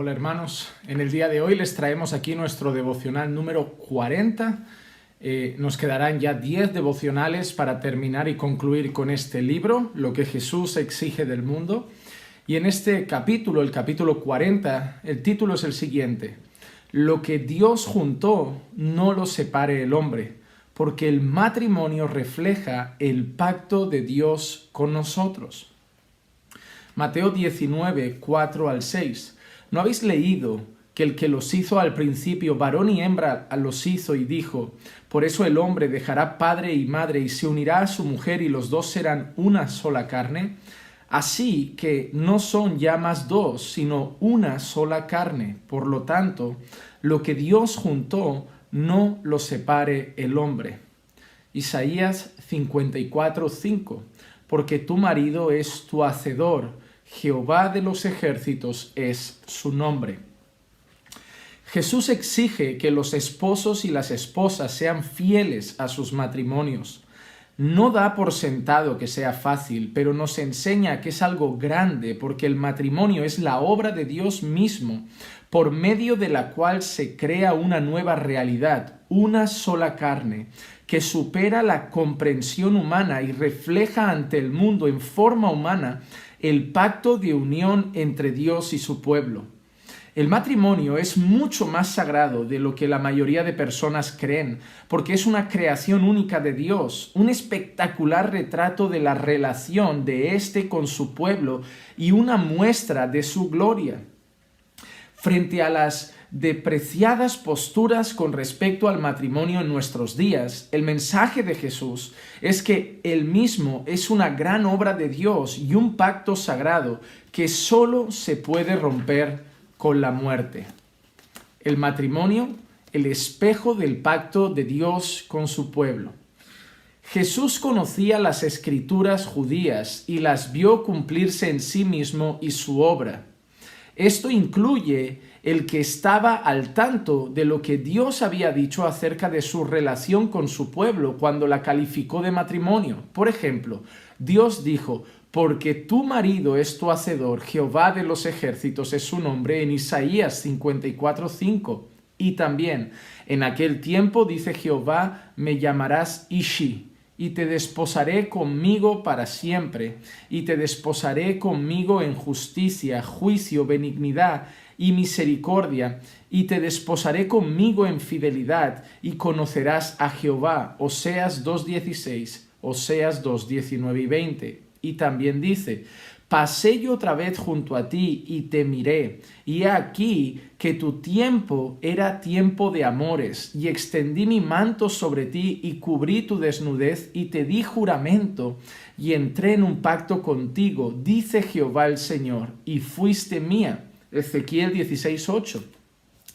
Hola hermanos, en el día de hoy les traemos aquí nuestro devocional número 40. Nos quedarán ya 10 devocionales para terminar y concluir con este libro, Lo que Jesús exige del mundo. Y en este capítulo, el capítulo 40, el título es el siguiente: Lo que Dios juntó, no lo separe el hombre, porque el matrimonio refleja el pacto de Dios con nosotros. Mateo 19, 4 al 6. ¿No habéis leído que el que los hizo al principio, varón y hembra, los hizo y dijo: por eso el hombre dejará padre y madre y se unirá a su mujer y los dos serán una sola carne? Así que no son ya más dos, sino una sola carne. Por lo tanto, lo que Dios juntó, no lo separe el hombre. Isaías 54, 5. Porque tu marido es tu hacedor, Jehová de los ejércitos es su nombre. Jesús exige que los esposos y las esposas sean fieles a sus matrimonios. No da por sentado que sea fácil, pero nos enseña que es algo grande, porque el matrimonio es la obra de Dios mismo, por medio de la cual se crea una nueva realidad, una sola carne, que supera la comprensión humana y refleja ante el mundo en forma humana el pacto de unión entre Dios y su pueblo. El matrimonio es mucho más sagrado de lo que la mayoría de personas creen, porque es una creación única de Dios, un espectacular retrato de la relación de éste con su pueblo y una muestra de su gloria. Frente a las depreciadas posturas con respecto al matrimonio en nuestros días, el mensaje de Jesús es que Él mismo es una gran obra de Dios y un pacto sagrado que solo se puede romper con la muerte. El matrimonio, el espejo del pacto de Dios con su pueblo. Jesús conocía las escrituras judías y las vio cumplirse en sí mismo y su obra. Esto incluye el que estaba al tanto de lo que Dios había dicho acerca de su relación con su pueblo cuando la calificó de matrimonio. Por ejemplo, Dios dijo: porque tu marido es tu hacedor, Jehová de los ejércitos es su nombre, en Isaías 54, 5. Y también, en aquel tiempo, dice Jehová, me llamarás Ishi, y te desposaré conmigo para siempre, y te desposaré conmigo en justicia, juicio, benignidad y misericordia, y te desposaré conmigo en fidelidad, y conocerás a Jehová. Oseas 2:16, Oseas 2:19 y 20. Y también dice: pasé yo otra vez junto a ti y te miré, y he aquí que tu tiempo era tiempo de amores, y extendí mi manto sobre ti y cubrí tu desnudez y te di juramento y entré en un pacto contigo, dice Jehová el Señor, y fuiste mía. Ezequiel 16:8.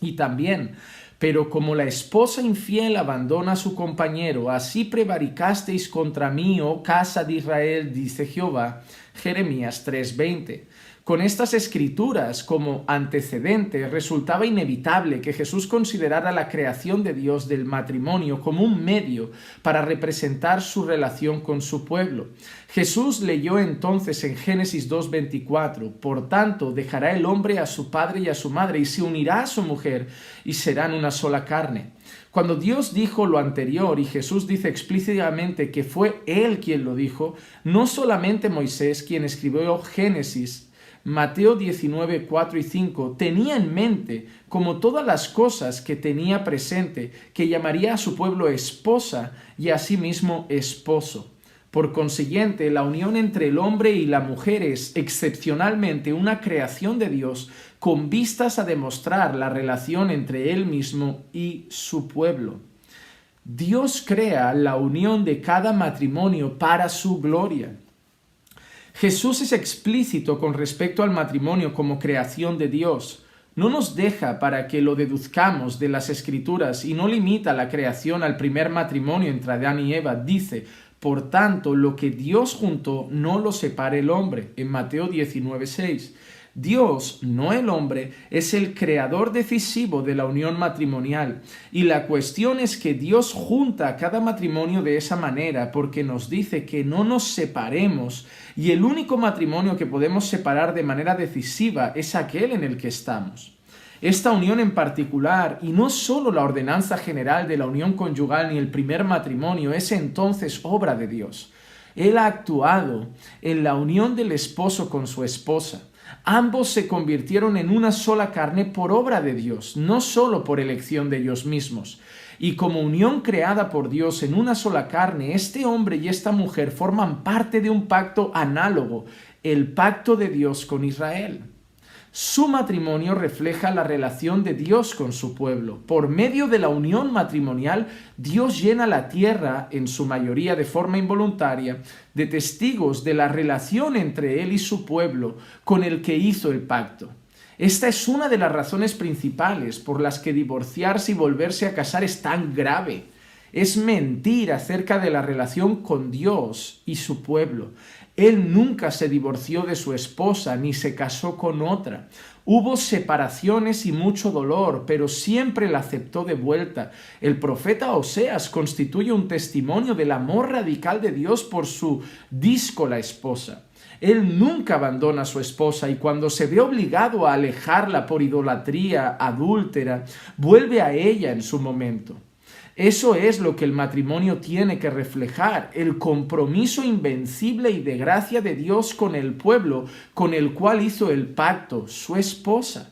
Y también: pero como la esposa infiel abandona a su compañero, así prevaricasteis contra mí, oh casa de Israel, dice Jehová. Jeremías 3:20. Con estas escrituras como antecedente, resultaba inevitable que Jesús considerara la creación de Dios del matrimonio como un medio para representar su relación con su pueblo. Jesús leyó entonces en Génesis 2:24: por tanto, dejará el hombre a su padre y a su madre, y se unirá a su mujer, y serán una sola carne. Cuando Dios dijo lo anterior y Jesús dice explícitamente que fue Él quien lo dijo, no solamente Moisés, quien escribió Génesis, Mateo 19, 4 y 5, tenía en mente, como todas las cosas que tenía presente, que llamaría a su pueblo esposa y a sí mismo esposo. Por consiguiente, la unión entre el hombre y la mujer es excepcionalmente una creación de Dios con vistas a demostrar la relación entre Él mismo y su pueblo. Dios crea la unión de cada matrimonio para su gloria. Jesús es explícito con respecto al matrimonio como creación de Dios. No nos deja para que lo deduzcamos de las Escrituras y no limita la creación al primer matrimonio entre Adán y Eva. Dice: por tanto, lo que Dios juntó, no lo separe el hombre, en Mateo 19:6. Dios, no el hombre, es el creador decisivo de la unión matrimonial. Y la cuestión es que Dios junta cada matrimonio de esa manera porque nos dice que no nos separemos, y el único matrimonio que podemos separar de manera decisiva es aquel en el que estamos. Esta unión en particular, y no solo la ordenanza general de la unión conyugal ni el primer matrimonio, es entonces obra de Dios. Él ha actuado en la unión del esposo con su esposa. Ambos se convirtieron en una sola carne por obra de Dios, no solo por elección de ellos mismos. Y como unión creada por Dios en una sola carne, este hombre y esta mujer forman parte de un pacto análogo, el pacto de Dios con Israel. Su matrimonio refleja la relación de Dios con su pueblo. Por medio de la unión matrimonial, Dios llena la tierra, en su mayoría de forma involuntaria, de testigos de la relación entre Él y su pueblo con el que hizo el pacto. Esta es una de las razones principales por las que divorciarse y volverse a casar es tan grave. Es mentir acerca de la relación con Dios y su pueblo. Él nunca se divorció de su esposa ni se casó con otra. Hubo separaciones y mucho dolor, pero siempre la aceptó de vuelta. El profeta Oseas constituye un testimonio del amor radical de Dios por su díscola esposa. Él nunca abandona a su esposa y cuando se ve obligado a alejarla por idolatría adúltera, vuelve a ella en su momento. Eso es lo que el matrimonio tiene que reflejar, el compromiso invencible y de gracia de Dios con el pueblo con el cual hizo el pacto, su esposa.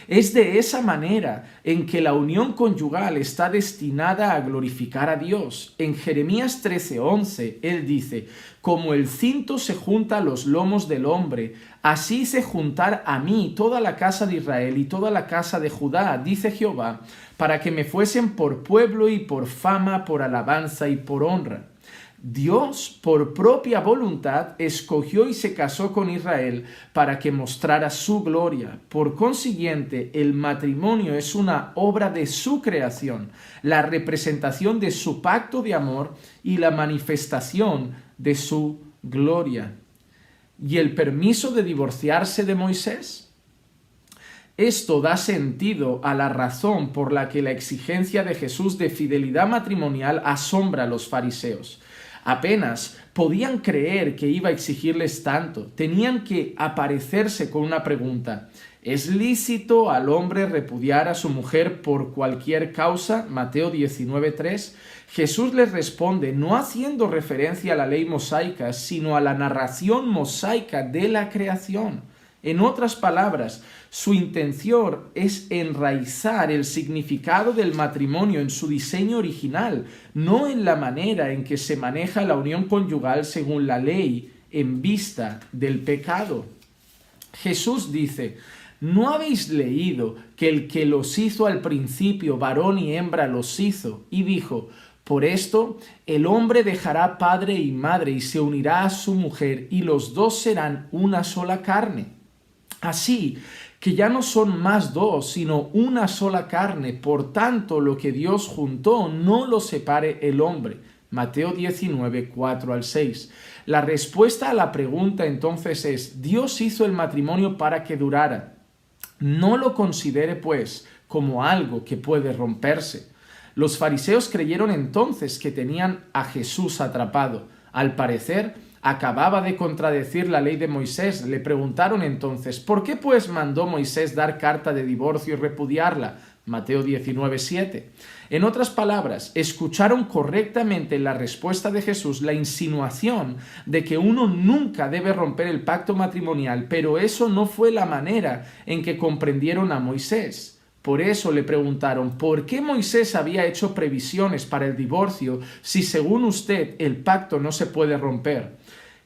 Es de esa manera en que la unión conyugal está destinada a glorificar a Dios. En Jeremías 13:11, él dice: como el cinto se junta a los lomos del hombre, así hice juntar a mí toda la casa de Israel y toda la casa de Judá, dice Jehová, para que me fuesen por pueblo y por fama, por alabanza y por honra. Dios, por propia voluntad, escogió y se casó con Israel para que mostrara su gloria. Por consiguiente, el matrimonio es una obra de su creación, la representación de su pacto de amor y la manifestación de su gloria. ¿Y el permiso de divorciarse de Moisés? Esto da sentido a la razón por la que la exigencia de Jesús de fidelidad matrimonial asombra a los fariseos. Apenas podían creer que iba a exigirles tanto. Tenían que aparecerse con una pregunta. ¿Es lícito al hombre repudiar a su mujer por cualquier causa? Mateo 19:3. Jesús les responde no haciendo referencia a la ley mosaica, sino a la narración mosaica de la creación. En otras palabras, su intención es enraizar el significado del matrimonio en su diseño original, no en la manera en que se maneja la unión conyugal según la ley en vista del pecado. Jesús dice: ¿no habéis leído que el que los hizo al principio, varón y hembra los hizo? Y dijo: por esto el hombre dejará padre y madre y se unirá a su mujer y los dos serán una sola carne. Así que ya no son más dos, sino una sola carne. Por tanto, lo que Dios juntó, no lo separe el hombre. Mateo 19, 4-6. La respuesta a la pregunta entonces es: Dios hizo el matrimonio para que durara. No lo considere, pues, como algo que puede romperse. Los fariseos creyeron entonces que tenían a Jesús atrapado. Al parecer, acababa de contradecir la ley de Moisés. Le preguntaron entonces: ¿por qué pues mandó Moisés dar carta de divorcio y repudiarla? Mateo 19:7. En otras palabras, escucharon correctamente la respuesta de Jesús, la insinuación de que uno nunca debe romper el pacto matrimonial, pero eso no fue la manera en que comprendieron a Moisés. Por eso le preguntaron: ¿por qué Moisés había hecho previsiones para el divorcio si según usted el pacto no se puede romper?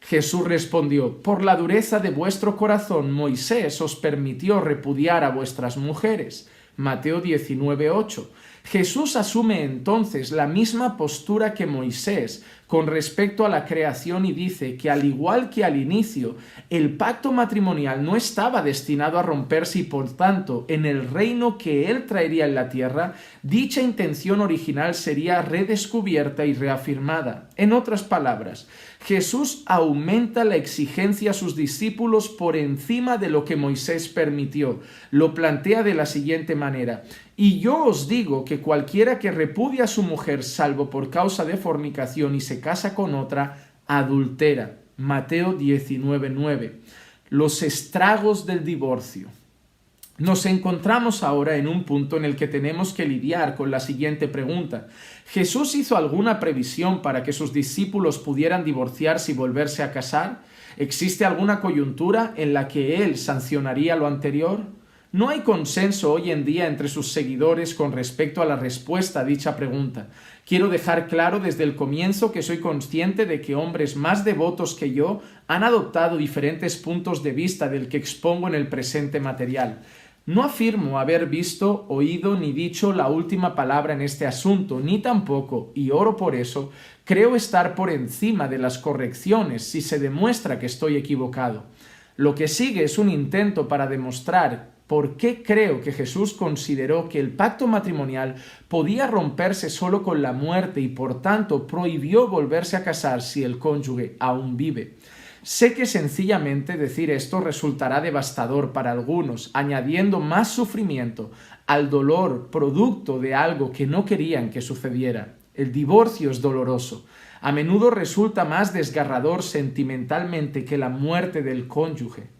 Jesús respondió: por la dureza de vuestro corazón Moisés os permitió repudiar a vuestras mujeres. Mateo 19:8. Jesús asume entonces la misma postura que Moisés con respecto a la creación y dice que al igual que al inicio, el pacto matrimonial no estaba destinado a romperse y por tanto, en el reino que él traería en la tierra, dicha intención original sería redescubierta y reafirmada. En otras palabras, Jesús aumenta la exigencia a sus discípulos por encima de lo que Moisés permitió. Lo plantea de la siguiente manera: y yo os digo que cualquiera que repudia a su mujer salvo por causa de fornicación y se casa con otra, adultera. Mateo 19:9. Los estragos del divorcio. Nos encontramos ahora en un punto en el que tenemos que lidiar con la siguiente pregunta. ¿Jesús hizo alguna previsión para que sus discípulos pudieran divorciarse y volverse a casar? ¿Existe alguna coyuntura en la que Él sancionaría lo anterior? No hay consenso hoy en día entre sus seguidores con respecto a la respuesta a dicha pregunta. Quiero dejar claro desde el comienzo que soy consciente de que hombres más devotos que yo han adoptado diferentes puntos de vista del que expongo en el presente material. No afirmo haber visto, oído ni dicho la última palabra en este asunto, ni tampoco, y oro por eso, creo estar por encima de las correcciones si se demuestra que estoy equivocado. Lo que sigue es un intento para demostrar por qué creo que Jesús consideró que el pacto matrimonial podía romperse solo con la muerte y por tanto prohibió volverse a casar si el cónyuge aún vive. Sé que sencillamente decir esto resultará devastador para algunos, añadiendo más sufrimiento al dolor producto de algo que no querían que sucediera. El divorcio es doloroso. A menudo resulta más desgarrador sentimentalmente que la muerte del cónyuge.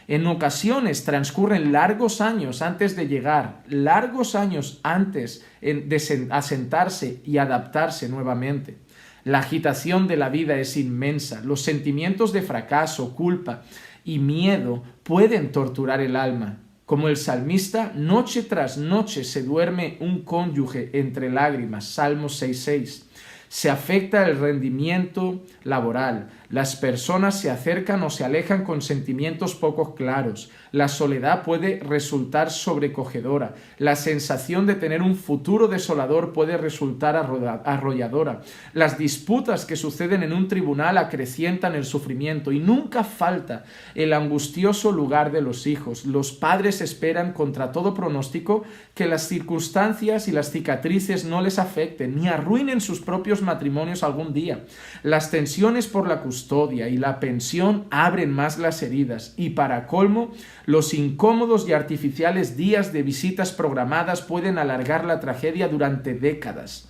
En ocasiones transcurren largos años antes de llegar, largos años antes de asentarse y adaptarse nuevamente. La agitación de la vida es inmensa. Los sentimientos de fracaso, culpa y miedo pueden torturar el alma. Como el salmista, noche tras noche se duerme un cónyuge entre lágrimas. Salmos 6:6. Se afecta el rendimiento laboral. Las personas se acercan o se alejan con sentimientos poco claros. La soledad puede resultar sobrecogedora. La sensación de tener un futuro desolador puede resultar arrolladora. Las disputas que suceden en un tribunal acrecientan el sufrimiento y nunca falta el angustioso lugar de los hijos. Los padres esperan contra todo pronóstico que las circunstancias y las cicatrices no les afecten ni arruinen sus propios matrimonios algún día. Las tensiones por la custodia y la pensión abren más las heridas y, para colmo, los incómodos y artificiales días de visitas programadas pueden alargar la tragedia durante décadas.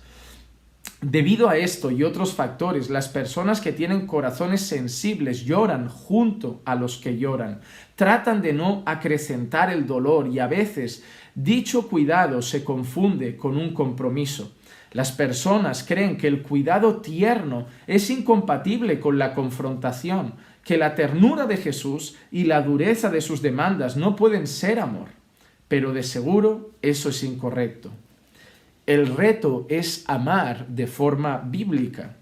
Debido a esto y otros factores, las personas que tienen corazones sensibles lloran junto a los que lloran. Tratan de no acrecentar el dolor y a veces dicho cuidado se confunde con un compromiso. Las personas creen que el cuidado tierno es incompatible con la confrontación, que la ternura de Jesús y la dureza de sus demandas no pueden ser amor. Pero de seguro eso es incorrecto. El reto es amar de forma bíblica.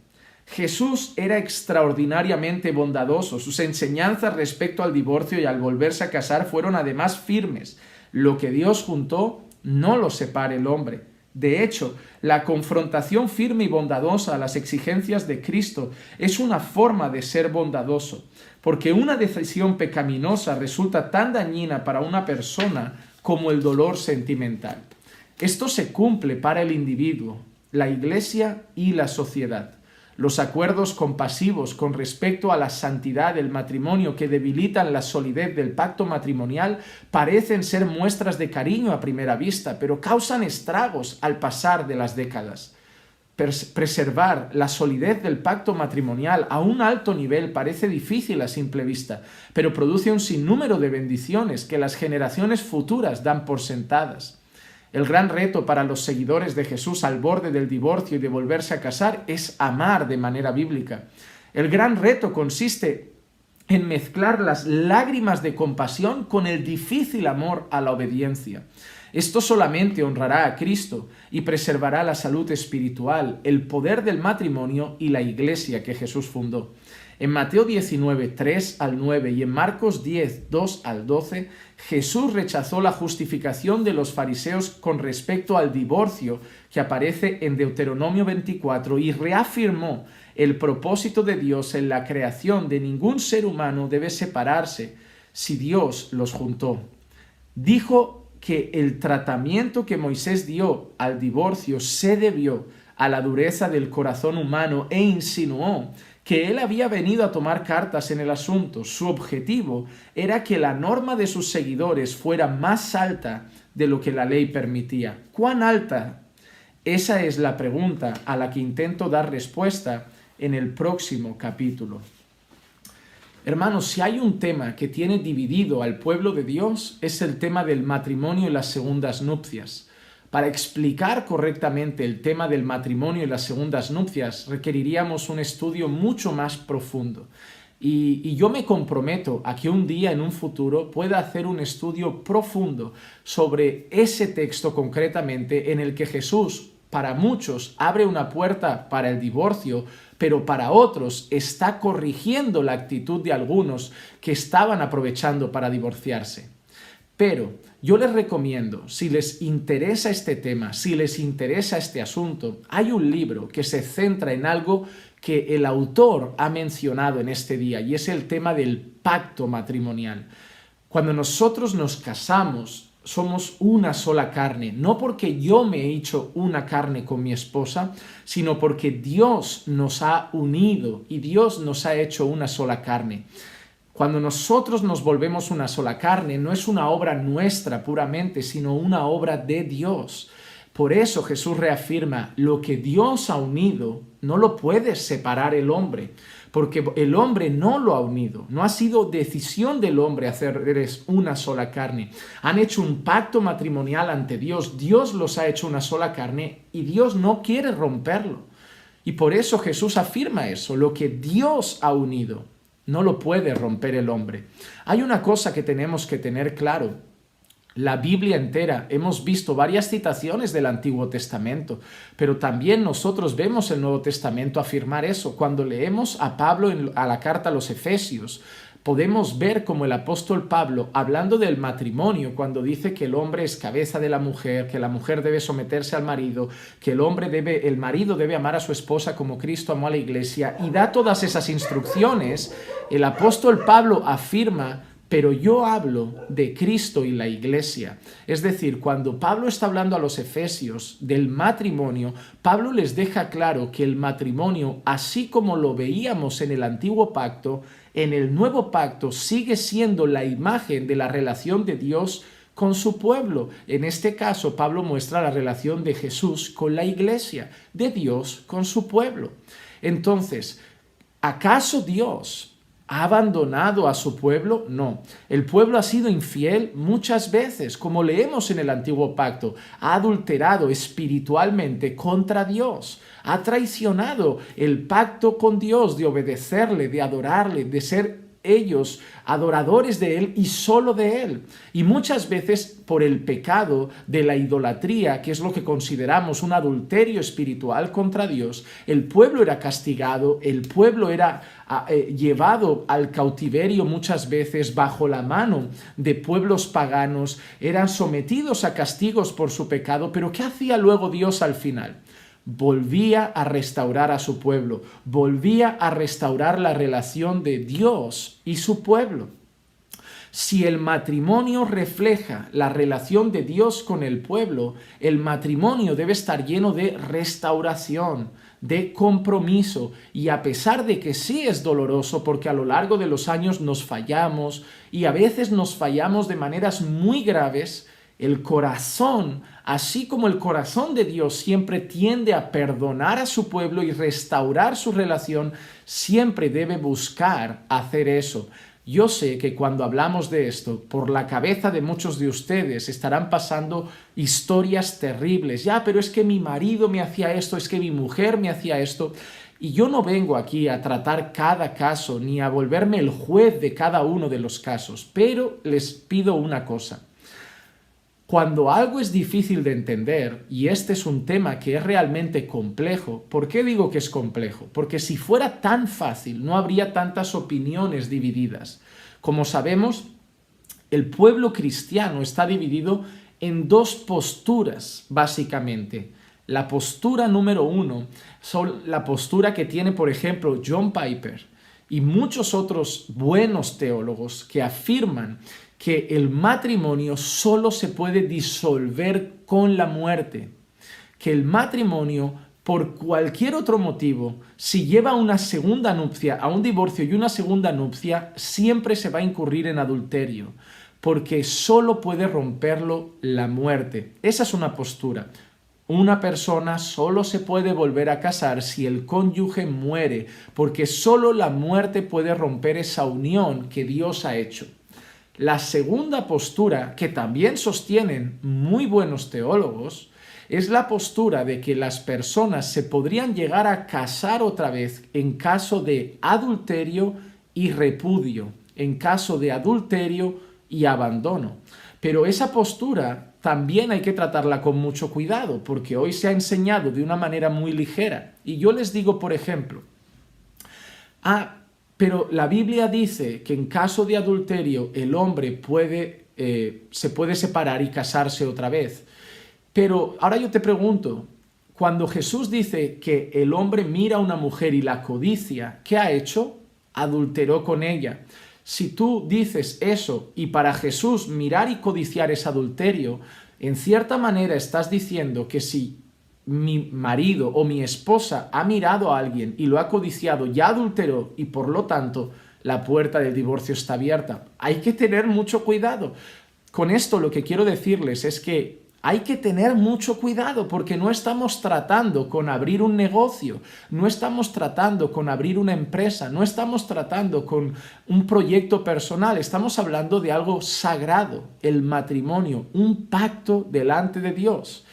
Jesús era extraordinariamente bondadoso. Sus enseñanzas respecto al divorcio y al volverse a casar fueron además firmes. Lo que Dios juntó, no lo separe el hombre. De hecho, la confrontación firme y bondadosa a las exigencias de Cristo es una forma de ser bondadoso, porque una decisión pecaminosa resulta tan dañina para una persona como el dolor sentimental. Esto se cumple para el individuo, la iglesia y la sociedad. Los acuerdos compasivos con respecto a la santidad del matrimonio que debilitan la solidez del pacto matrimonial parecen ser muestras de cariño a primera vista, pero causan estragos al pasar de las décadas. Preservar la solidez del pacto matrimonial a un alto nivel parece difícil a simple vista, pero produce un sinnúmero de bendiciones que las generaciones futuras dan por sentadas. El gran reto para los seguidores de Jesús al borde del divorcio y de volverse a casar es amar de manera bíblica. El gran reto consiste en mezclar las lágrimas de compasión con el difícil amor a la obediencia. Esto solamente honrará a Cristo y preservará la salud espiritual, el poder del matrimonio y la iglesia que Jesús fundó. En Mateo 19, 3 al 9 y en Marcos 10, 2 al 12, Jesús rechazó la justificación de los fariseos con respecto al divorcio que aparece en Deuteronomio 24 y reafirmó el propósito de Dios en la creación. De ningún ser humano debe separarse si Dios los juntó. Dijo que el tratamiento que Moisés dio al divorcio se debió a la dureza del corazón humano e insinuó que él había venido a tomar cartas en el asunto. Su objetivo era que la norma de sus seguidores fuera más alta de lo que la ley permitía. ¿Cuán alta? Esa es la pregunta a la que intento dar respuesta en el próximo capítulo. Hermanos, si hay un tema que tiene dividido al pueblo de Dios, es el tema del matrimonio y las segundas nupcias. Para explicar correctamente el tema del matrimonio y las segundas nupcias, requeriríamos un estudio mucho más profundo. Y yo me comprometo a que un día en un futuro pueda hacer un estudio profundo sobre ese texto concretamente en el que Jesús, para muchos, abre una puerta para el divorcio, pero para otros está corrigiendo la actitud de algunos que estaban aprovechando para divorciarse. Pero yo les recomiendo, si les interesa este tema, si les interesa este asunto, hay un libro que se centra en algo que el autor ha mencionado en este día, y es el tema del pacto matrimonial. Cuando nosotros nos casamos, somos una sola carne, no porque yo me he hecho una carne con mi esposa, sino porque Dios nos ha unido y Dios nos ha hecho una sola carne. Cuando nosotros nos volvemos una sola carne, no es una obra nuestra puramente, sino una obra de Dios. Por eso Jesús reafirma, lo que Dios ha unido, no lo puede separar el hombre, porque el hombre no lo ha unido. No ha sido decisión del hombre hacerles una sola carne. Han hecho un pacto matrimonial ante Dios. Dios los ha hecho una sola carne y Dios no quiere romperlo. Y por eso Jesús afirma eso, lo que Dios ha unido, no lo puede romper el hombre. Hay una cosa que tenemos que tener claro. La Biblia entera, hemos visto varias citaciones del Antiguo Testamento, pero también nosotros vemos el Nuevo Testamento afirmar eso. Cuando leemos a Pablo a la carta a los Efesios, podemos ver como el apóstol Pablo, hablando del matrimonio, cuando dice que el hombre es cabeza de la mujer, que la mujer debe someterse al marido, que el marido debe amar a su esposa como Cristo amó a la iglesia, y da todas esas instrucciones, el apóstol Pablo afirma: pero yo hablo de Cristo y la iglesia. Es decir, cuando Pablo está hablando a los efesios del matrimonio, Pablo les deja claro que el matrimonio, así como lo veíamos en el antiguo pacto, en el nuevo pacto sigue siendo la imagen de la relación de Dios con su pueblo. En este caso, Pablo muestra la relación de Jesús con la iglesia, de Dios con su pueblo. Entonces, ¿acaso Dios ha abandonado a su pueblo? No. El pueblo ha sido infiel muchas veces, como leemos en el antiguo pacto. Ha adulterado espiritualmente contra Dios. Ha traicionado el pacto con Dios de obedecerle, de adorarle, de ser ellos adoradores de Él y solo de Él. Y muchas veces por el pecado de la idolatría, que es lo que consideramos un adulterio espiritual contra Dios, el pueblo era castigado, el pueblo era llevado al cautiverio muchas veces bajo la mano de pueblos paganos, eran sometidos a castigos por su pecado, pero ¿qué hacía luego Dios al final? Volvía a restaurar a su pueblo, volvía a restaurar la relación de Dios y su pueblo. Si el matrimonio refleja la relación de Dios con el pueblo, el matrimonio debe estar lleno de restauración, de compromiso, y a pesar de que sí es doloroso, porque a lo largo de los años nos fallamos y a veces nos fallamos de maneras muy graves, el corazón, así como el corazón de Dios siempre tiende a perdonar a su pueblo y restaurar su relación, siempre debe buscar hacer eso. Yo sé que cuando hablamos de esto, por la cabeza de muchos de ustedes estarán pasando historias terribles. Ya, pero es que mi marido me hacía esto, es que mi mujer me hacía esto. Y yo no vengo aquí a tratar cada caso ni a volverme el juez de cada uno de los casos, pero les pido una cosa. Cuando algo es difícil de entender, y este es un tema que es realmente complejo, ¿por qué digo que es complejo? Porque si fuera tan fácil, no habría tantas opiniones divididas. Como sabemos, el pueblo cristiano está dividido en dos posturas, básicamente. La postura número uno son la postura que tiene, por ejemplo, John Piper y muchos otros buenos teólogos que afirman que el matrimonio solo se puede disolver con la muerte, que el matrimonio, por cualquier otro motivo, si lleva a una segunda nupcia, a un divorcio y una segunda nupcia, siempre se va a incurrir en adulterio, porque solo puede romperlo la muerte. Esa es una postura. Una persona solo se puede volver a casar si el cónyuge muere, porque solo la muerte puede romper esa unión que Dios ha hecho. La segunda postura, que también sostienen muy buenos teólogos, es la postura de que las personas se podrían llegar a casar otra vez en caso de adulterio y repudio, en caso de adulterio y abandono. Pero esa postura también hay que tratarla con mucho cuidado, porque hoy se ha enseñado de una manera muy ligera. Y yo les digo, por ejemplo, pero la Biblia dice que en caso de adulterio el hombre se puede separar y casarse otra vez. Pero ahora yo te pregunto, cuando Jesús dice que el hombre mira a una mujer y la codicia, ¿qué ha hecho? Adulteró con ella. Si tú dices eso y para Jesús mirar y codiciar es adulterio, en cierta manera estás diciendo que si mi marido o mi esposa ha mirado a alguien y lo ha codiciado, ya adulteró y por lo tanto la puerta del divorcio está abierta. Hay que tener mucho cuidado. Con esto lo que quiero decirles es que hay que tener mucho cuidado porque no estamos tratando con abrir un negocio, no estamos tratando con abrir una empresa, no estamos tratando con un proyecto personal, estamos hablando de algo sagrado, el matrimonio, un pacto delante de Dios.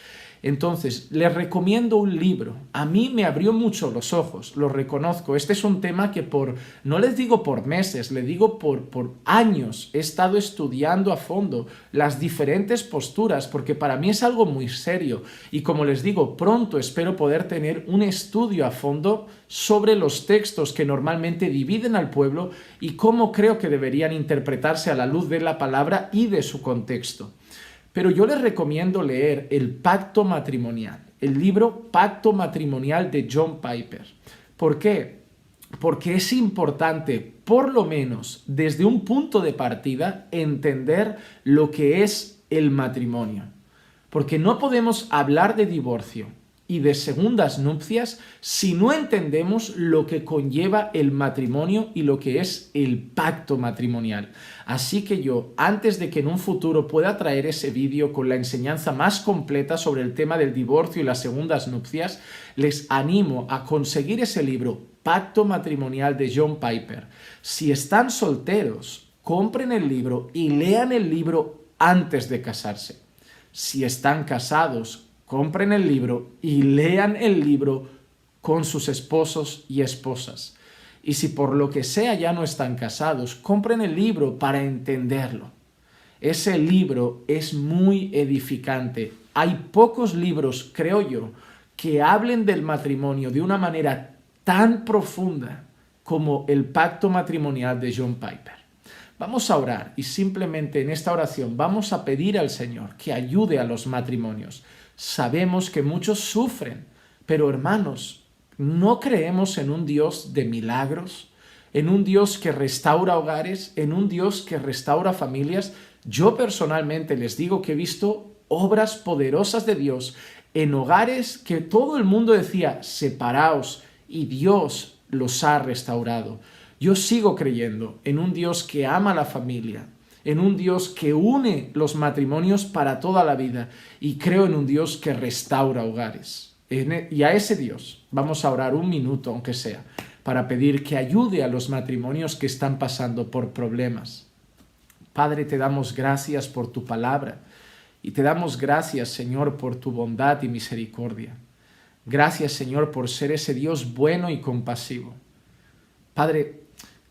Entonces, les recomiendo un libro. A mí me abrió mucho los ojos, lo reconozco. Este es un tema que no les digo por meses, le digo por años he estado estudiando a fondo las diferentes posturas, porque para mí es algo muy serio. Y como les digo, pronto espero poder tener un estudio a fondo sobre los textos que normalmente dividen al pueblo y cómo creo que deberían interpretarse a la luz de la palabra y de su contexto. Pero yo les recomiendo leer El Pacto Matrimonial, el libro Pacto Matrimonial de John Piper. ¿Por qué? Porque es importante, por lo menos desde un punto de partida, entender lo que es el matrimonio. Porque no podemos hablar de divorcio y de segundas nupcias si no entendemos lo que conlleva el matrimonio y lo que es el pacto matrimonial. Así que yo, antes de que en un futuro pueda traer ese vídeo con la enseñanza más completa sobre el tema del divorcio y las segundas nupcias, les animo a conseguir ese libro, Pacto Matrimonial de John Piper. Si están solteros, compren el libro y lean el libro antes de casarse. Si están casados, compren el libro y lean el libro con sus esposos y esposas. Y si por lo que sea ya no están casados, compren el libro para entenderlo. Ese libro es muy edificante. Hay pocos libros, creo yo, que hablen del matrimonio de una manera tan profunda como el Pacto Matrimonial de John Piper. Vamos a orar y simplemente en esta oración vamos a pedir al Señor que ayude a los matrimonios. Sabemos que muchos sufren, pero hermanos, ¿no creemos en un Dios de milagros? ¿En un Dios que restaura hogares? ¿En un Dios que restaura familias? Yo personalmente les digo que he visto obras poderosas de Dios en hogares que todo el mundo decía, separaos, y Dios los ha restaurado. Yo sigo creyendo en un Dios que ama a la familia, en un Dios que une los matrimonios para toda la vida y creo en un Dios que restaura hogares. Y a ese Dios vamos a orar un minuto, aunque sea, para pedir que ayude a los matrimonios que están pasando por problemas. Padre, te damos gracias por tu palabra y te damos gracias, Señor, por tu bondad y misericordia. Gracias, Señor, por ser ese Dios bueno y compasivo. Padre,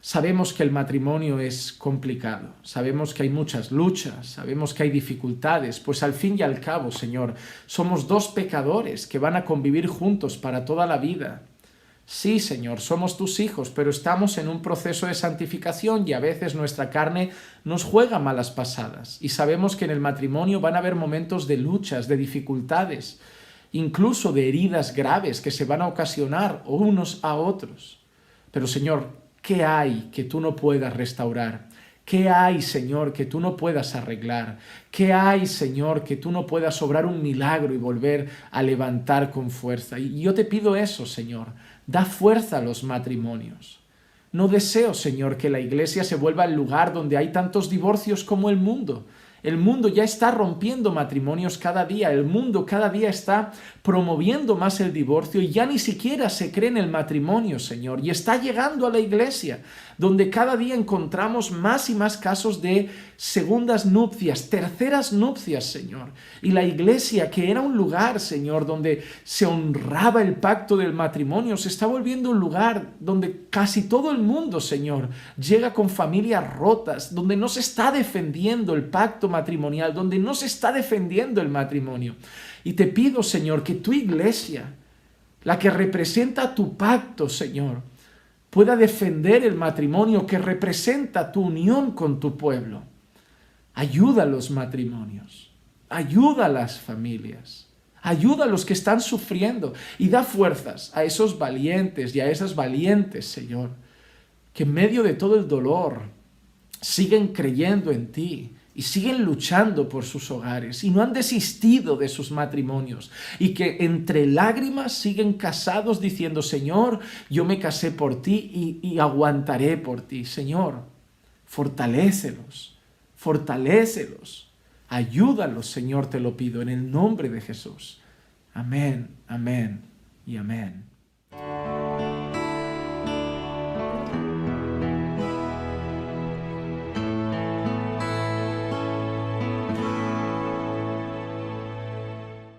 sabemos que el matrimonio es complicado, sabemos que hay muchas luchas, sabemos que hay dificultades, pues al fin y al cabo, Señor, somos dos pecadores que van a convivir juntos para toda la vida. Sí, Señor, somos tus hijos, pero estamos en un proceso de santificación y a veces nuestra carne nos juega malas pasadas. Y sabemos que en el matrimonio van a haber momentos de luchas, de dificultades, incluso de heridas graves que se van a ocasionar unos a otros. Pero, Señor, ¿qué hay que tú no puedas restaurar? ¿Qué hay, Señor, que tú no puedas arreglar? ¿Qué hay, Señor, que tú no puedas obrar un milagro y volver a levantar con fuerza? Y yo te pido eso, Señor. Da fuerza a los matrimonios. No deseo, Señor, que la iglesia se vuelva el lugar donde hay tantos divorcios como el mundo. El mundo ya está rompiendo matrimonios cada día, el mundo cada día está promoviendo más el divorcio y ya ni siquiera se cree en el matrimonio, Señor, y está llegando a la iglesia, donde cada día encontramos más y más casos de segundas nupcias, terceras nupcias, Señor. Y la iglesia, que era un lugar, Señor, donde se honraba el pacto del matrimonio, se está volviendo un lugar donde casi todo el mundo, Señor, llega con familias rotas, donde no se está defendiendo el pacto matrimonial, donde no se está defendiendo el matrimonio. Y te pido, Señor, que tu iglesia, la que representa tu pacto, Señor, pueda defender el matrimonio que representa tu unión con tu pueblo. Ayuda a los matrimonios, ayuda a las familias, ayuda a los que están sufriendo y da fuerzas a esos valientes y a esas valientes, Señor, que en medio de todo el dolor siguen creyendo en ti y siguen luchando por sus hogares y no han desistido de sus matrimonios y que entre lágrimas siguen casados diciendo: Señor, yo me casé por ti y aguantaré por ti. Señor, fortalécelos, fortalécelos, ayúdalos, Señor, te lo pido en el nombre de Jesús. Amén, amén y amén.